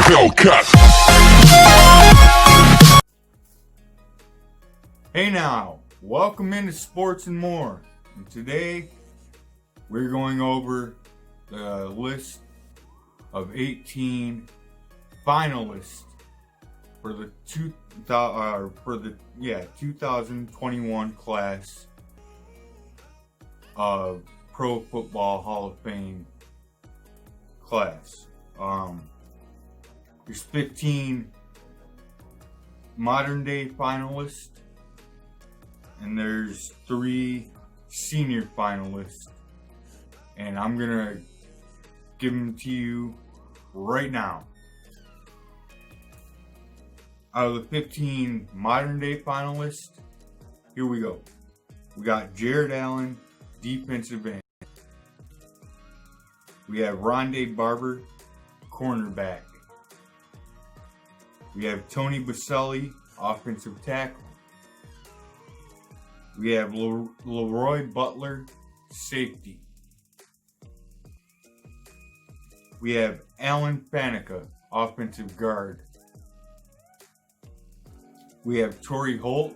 Hellcat. Hey now, welcome into Sports and More. And today we're going over the list of 18 finalists for the 2021 class of Pro Football Hall of Fame class. There's 15 modern day finalists, and there's 3 senior finalists, and I'm gonna give them to you right now. Out of the 15 modern day finalists, here we go. We got Jared Allen, defensive end. We have Ronde Barber, cornerback. We have Tony Baselli, offensive tackle. We have Leroy Butler, safety. We have Alan Faneca, offensive guard. We have Torrey Holt,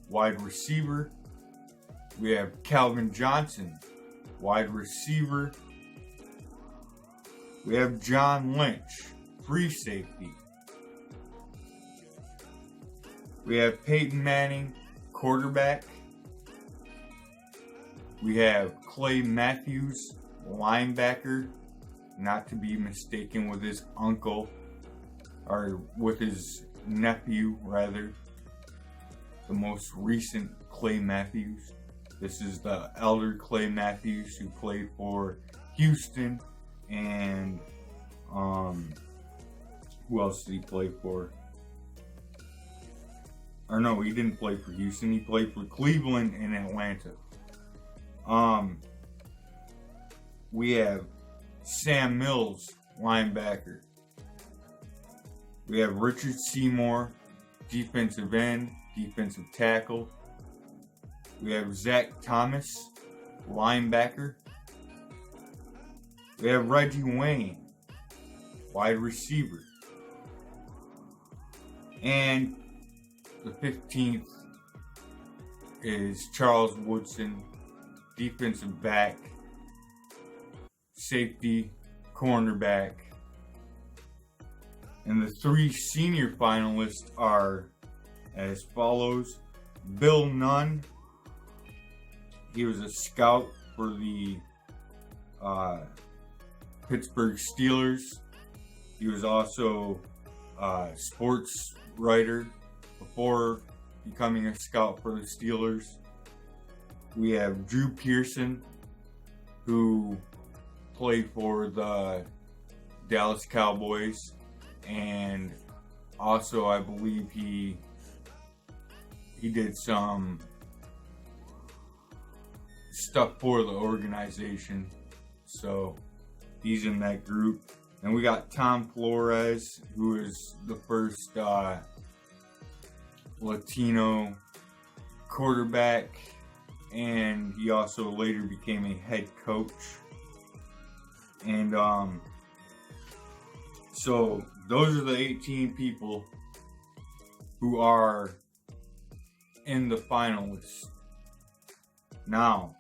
wide receiver. We have Calvin Johnson, wide receiver. We have John Lynch, free safety. We have Peyton Manning, quarterback. We have Clay Matthews, linebacker, not to be mistaken with his uncle, or with his nephew, rather. The most recent Clay Matthews. This is the elder Clay Matthews who played for Houston, and who else did he play for? Or no, he didn't play for Houston. He played for Cleveland and Atlanta. We have Sam Mills, linebacker. We have Richard Seymour, defensive end, defensive tackle. We have Zach Thomas, linebacker. We have Reggie Wayne, wide receiver. And the 15th is Charles Woodson, defensive back, safety, cornerback. And the 3 senior finalists are as follows. Bill Nunn, he was a scout for the Pittsburgh Steelers. He was also a sports writer before becoming a scout for the Steelers. We have Drew Pearson, who played for the Dallas Cowboys, and also I believe he did some stuff for the organization, so he's in that group. And we got Tom Flores, who is the first Latino quarterback, and he also later became a head coach. And so those are the 18 people who are in the finalists. Now,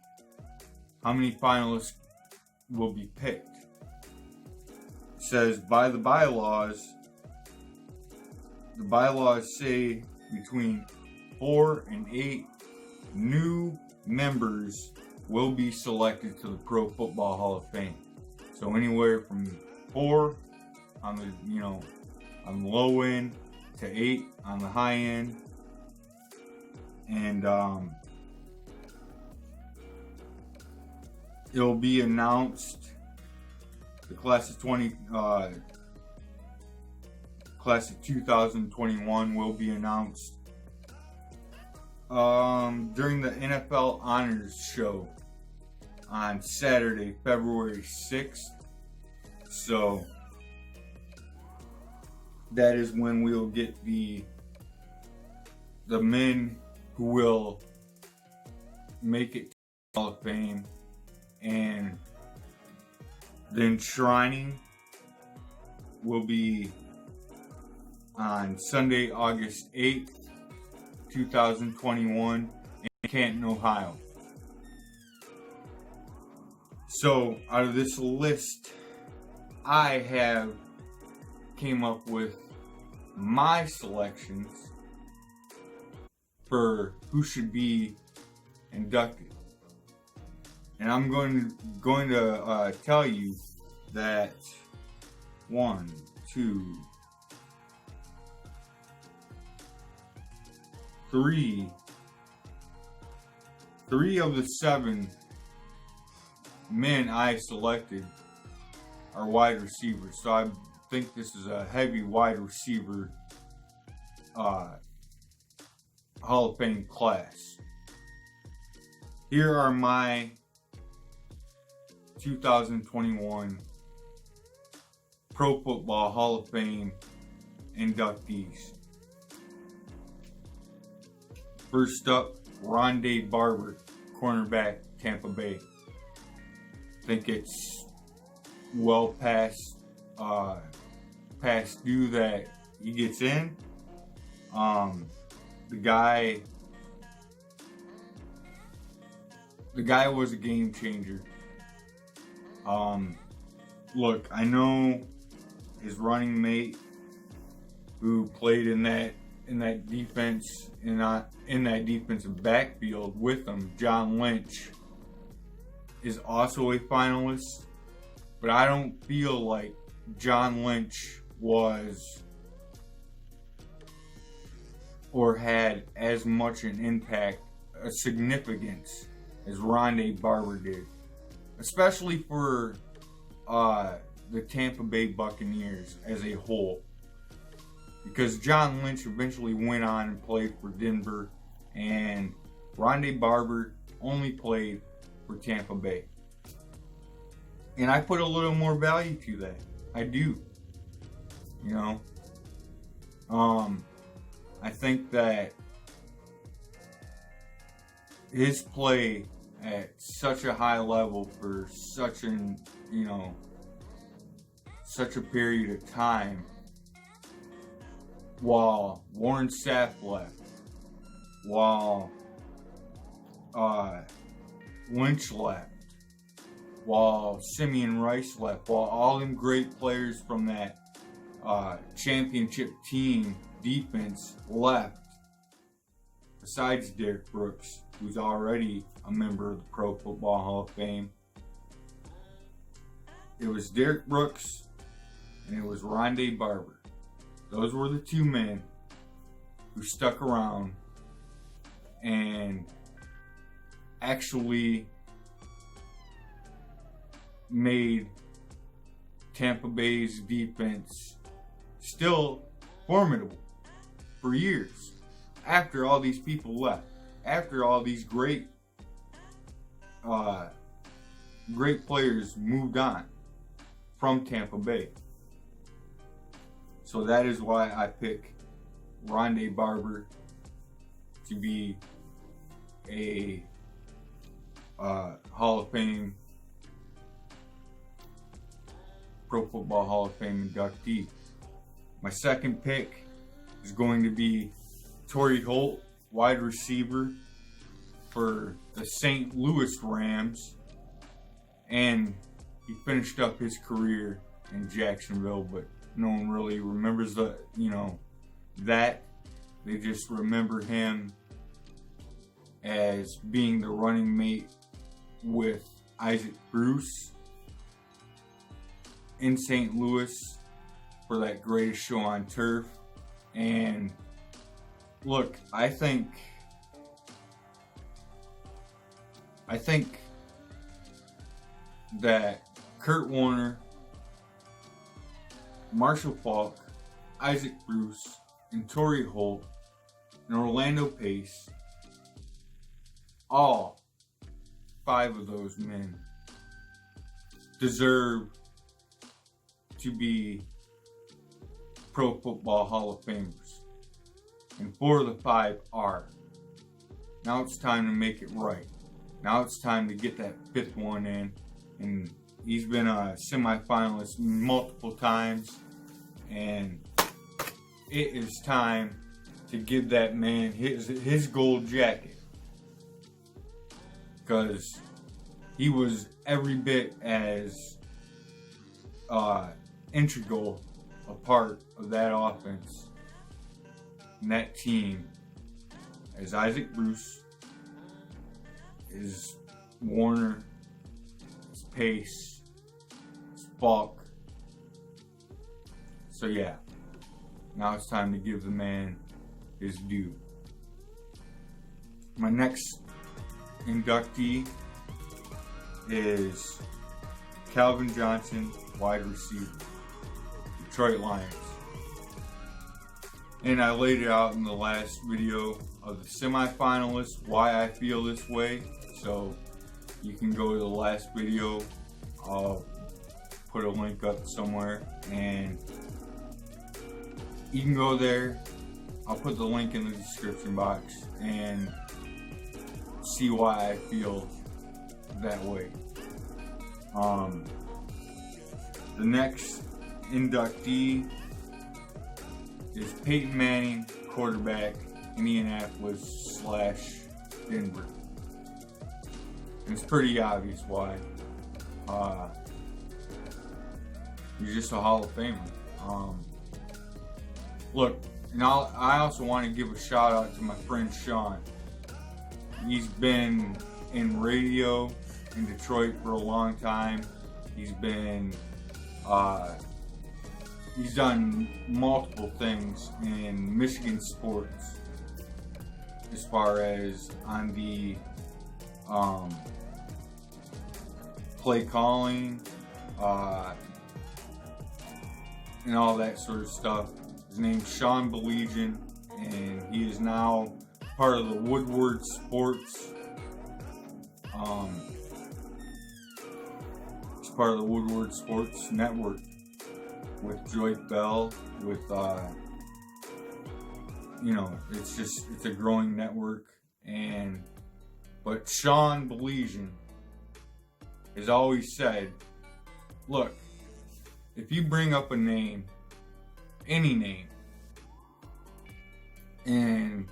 how many finalists will be picked? It says by the bylaws say between 4 and 8 new members will be selected to the Pro Football Hall of Fame. So anywhere from 4 on the on the low end to 8 on the high end. And it'll be announced. The class of 2021 will be announced during the NFL Honors Show on Saturday, February 6th. So that is when we'll get the men who will make it to the Hall of Fame, and the enshrining will be on Sunday, August 8th, 2021 in Canton, Ohio. So out of this list, I have came up with my selections for who should be inducted. And I'm going to tell you that 1, 2, 3 of the 7 men I selected are wide receivers. So I think this is a heavy wide receiver Hall of Fame class. Here are my 2021 Pro Football Hall of Fame inductees. First up, Ronde Barber, cornerback, Tampa Bay. I think it's well past due that he gets in. The guy was a game changer. Look, I know his running mate, who played in that defense, in that defensive backfield with him, John Lynch, is also a finalist. But I don't feel like John Lynch was or had as much an impact, a significance as Ronde Barber did, especially for the Tampa Bay Buccaneers as a whole, because John Lynch eventually went on and played for Denver, and Ronde Barber only played for Tampa Bay. And I put a little more value to that. I do. You know? I think that his play at such a high level for such a period of time, while Warren Sapp left, while Lynch left, while Simeon Rice left, while all them great players from that championship team defense left, besides Derrick Brooks, who's already a member of the Pro Football Hall of Fame. It was Derrick Brooks and it was Ronde Barber. Those were the two men who stuck around and actually made Tampa Bay's defense still formidable for years after all these people left, after all these great players moved on from Tampa Bay. So that is why I pick Ronde Barber to be a Hall of Fame, Pro Football Hall of Fame inductee. My second pick is going to be Torrey Holt, wide receiver for the St. Louis Rams, and he finished up his career in Jacksonville, but no one really remembers that. They just remember him as being the running mate with Isaac Bruce in St. Louis for that Greatest Show on Turf. And look, I think that Kurt Warner, Marshall Faulk, Isaac Bruce, and Torrey Holt, and Orlando Pace, all 5 of those men deserve to be Pro Football Hall of Famers. And 4 of the 5 are. Now it's time to make it right. Now it's time to get that 5th one in. And he's been a semifinalist multiple times. And it is time to give that man his gold jacket, because he was every bit as integral a part of that offense and that team as Isaac Bruce, is Warner, is Pace, is Falk. So yeah, now it's time to give the man his due. My next inductee is Calvin Johnson, wide receiver, Detroit Lions. And I laid it out in the last video of the semifinalists, why I feel this way. So you can go to the last video. I'll put a link up somewhere and you can go there. I'll put the link in the description box and see why I feel that way. The next inductee is Peyton Manning, quarterback, Indianapolis / Denver. And it's pretty obvious why. He's just a Hall of Famer. Look, and I also want to give a shout out to my friend Sean. He's been in radio in Detroit for a long time. He's been, he's done multiple things in Michigan sports as far as on the play calling and all that sort of stuff. His name's Sean Belegian, and he is now part of the Woodward Sports. He's part of the Woodward Sports Network with Joy Bell, with you know, it's a growing network. But Sean Belegian has always said, look, if you bring up a name, any name, and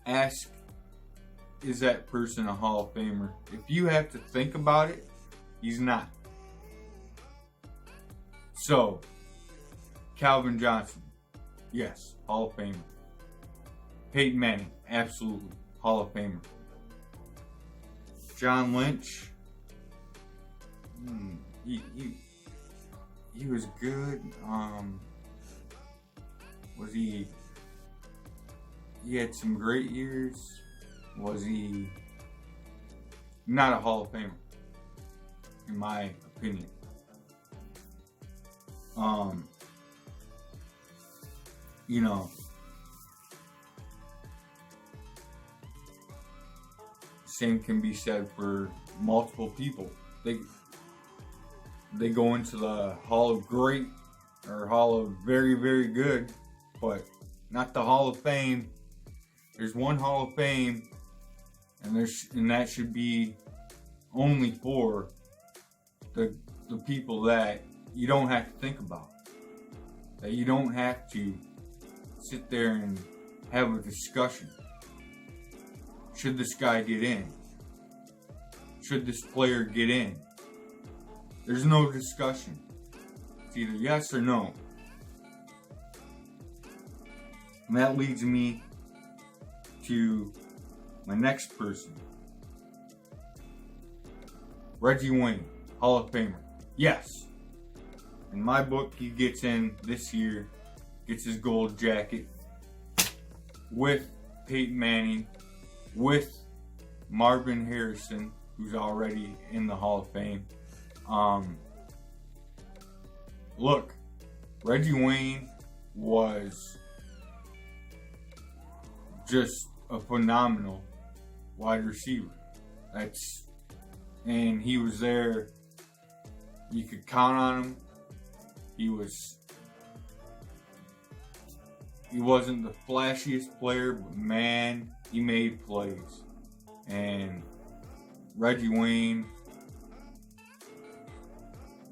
ask, is that person a Hall of Famer? If you have to think about it, he's not. So, Calvin Johnson, yes, Hall of Famer. Peyton Manning, absolutely, Hall of Famer. John Lynch, he was good. Was he had some great years. Was he not a Hall of Famer, in my opinion? You know, same can be said for multiple people. They go into the Hall of Great or Hall of Very, Very Good, but not the Hall of Fame. There's one Hall of Fame, and that should be only for the people that you don't have to think about, that you don't have to sit there and have a discussion. Should this guy get in? Should this player get in? There's no discussion. It's either yes or no. And that leads me to my next person. Reggie Wayne, Hall of Famer. Yes. In my book, he gets in this year, gets his gold jacket with Peyton Manning, with Marvin Harrison, who's already in the Hall of Fame. Look, Reggie Wayne was just a phenomenal wide receiver. And he was there. You could count on him. He wasn't the flashiest player, but man, he made plays. And Reggie Wayne,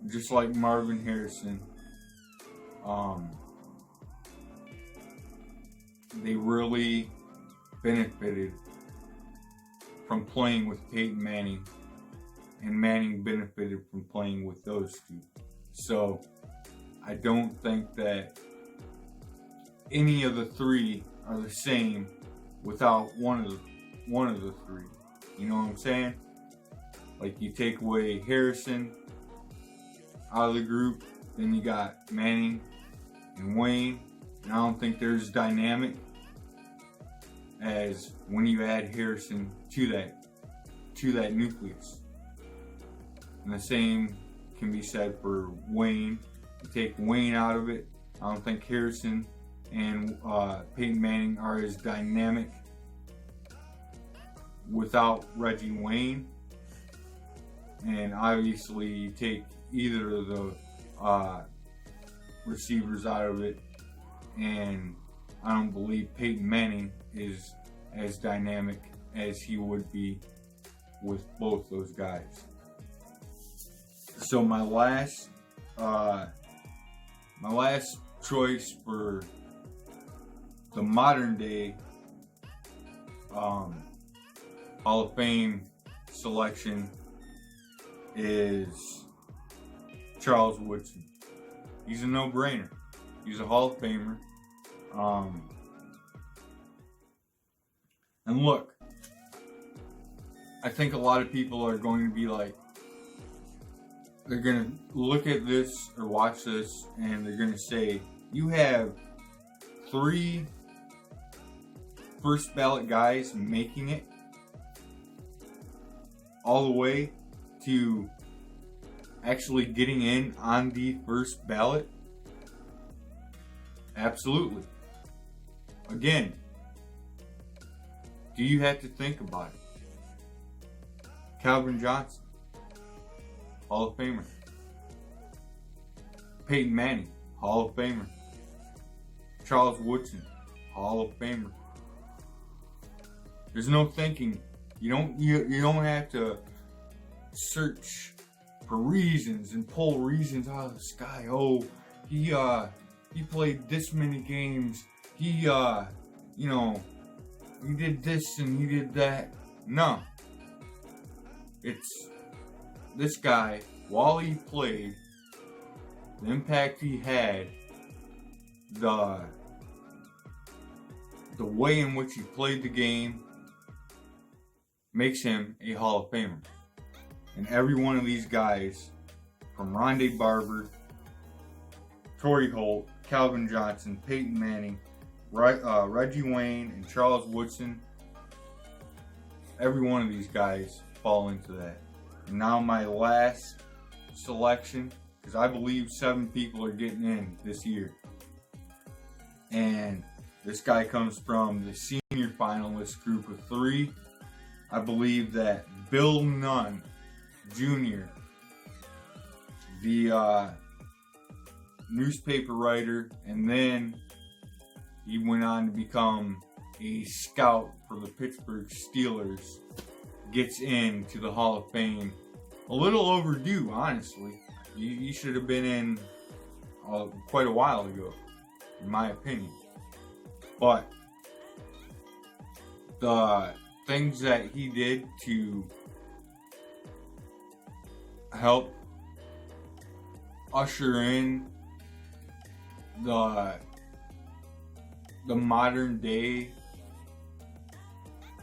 just like Marvin Harrison, they really benefited from playing with Peyton Manning, and Manning benefited from playing with those two. So I don't think that any of the three are the same without one of the three. You know what I'm saying? Like, you take away Harrison out of the group, then you got Manning and Wayne, and I don't think they're as dynamic as when you add Harrison to that nucleus. And the same can be said for Wayne. You take Wayne out of it, I don't think Harrison and Peyton Manning are as dynamic without Reggie Wayne. And obviously you take either of the receivers out of it, and I don't believe Peyton Manning is as dynamic as he would be with both those guys. So my last choice for the modern day Hall of Fame selection is Charles Woodson. He's a no-brainer. He's a Hall of Famer. And look, I think a lot of people are going to be like, they're going to look at this or watch this and they're going to say, you have 3 first ballot guys making it all the way to actually getting in on the first ballot? Absolutely. Again, do you have to think about it? Calvin Johnson, Hall of Famer. Peyton Manning, Hall of Famer. Charles Woodson, Hall of Famer. There's no thinking. You don't have to search for reasons and pull reasons out of the sky. Oh, he played this many games. He did this and he did that. No. It's this guy, while he played, the impact he had, the way in which he played the game makes him a Hall of Famer. And every one of these guys, from Ronde Barber, Torrey Holt, Calvin Johnson, Peyton Manning, Reggie Wayne, and Charles Woodson, every one of these guys fall into that. And now my last selection, because I believe 7 people are getting in this year. And this guy comes from the senior finalist group of 3. I believe that Bill Nunn Jr., the newspaper writer, and then he went on to become a scout for the Pittsburgh Steelers, gets into the Hall of Fame. A little overdue, honestly. He should have been in quite a while ago, in my opinion. But the things that he did to help usher in the modern day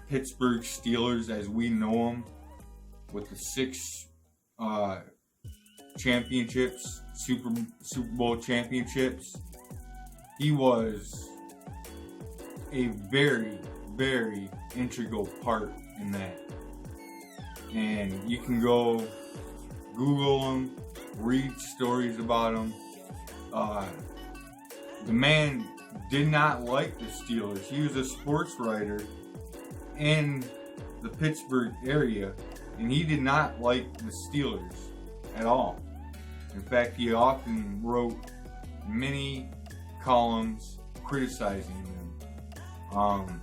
Pittsburgh Steelers as we know them, with the 6 championships, Super Bowl championships. He was a very, very integral part in that. And you can go Google him, read stories about him. The man did not like the Steelers. He was a sports writer in the Pittsburgh area, and he did not like the Steelers at all. In fact, he often wrote many columns criticizing them.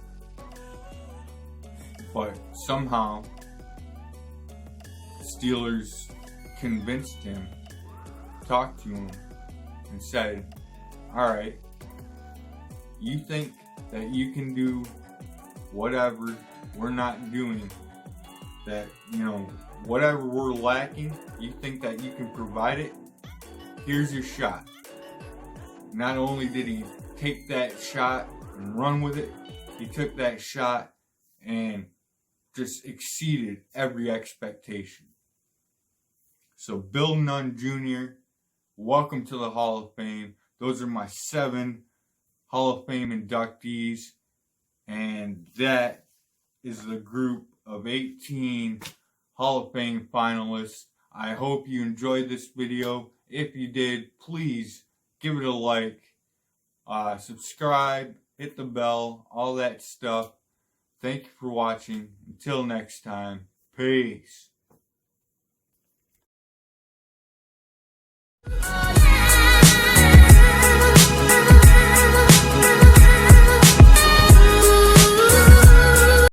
But somehow the Steelers convinced him, talked to him, and said, all right, you think that you can do whatever we're not doing, that, you know, whatever we're lacking, you think that you can provide it, here's your shot. Not only did he take that shot and run with it, he took that shot and just exceeded every expectation. So Bill Nunn Jr., welcome to the Hall of Fame. Those are my 7 Hall of Fame inductees, and that is the group of 18 Hall of Fame finalists. I hope you enjoyed this video. If you did, please give it a like, subscribe, hit the bell, all that stuff. Thank you for watching. Until next time, peace.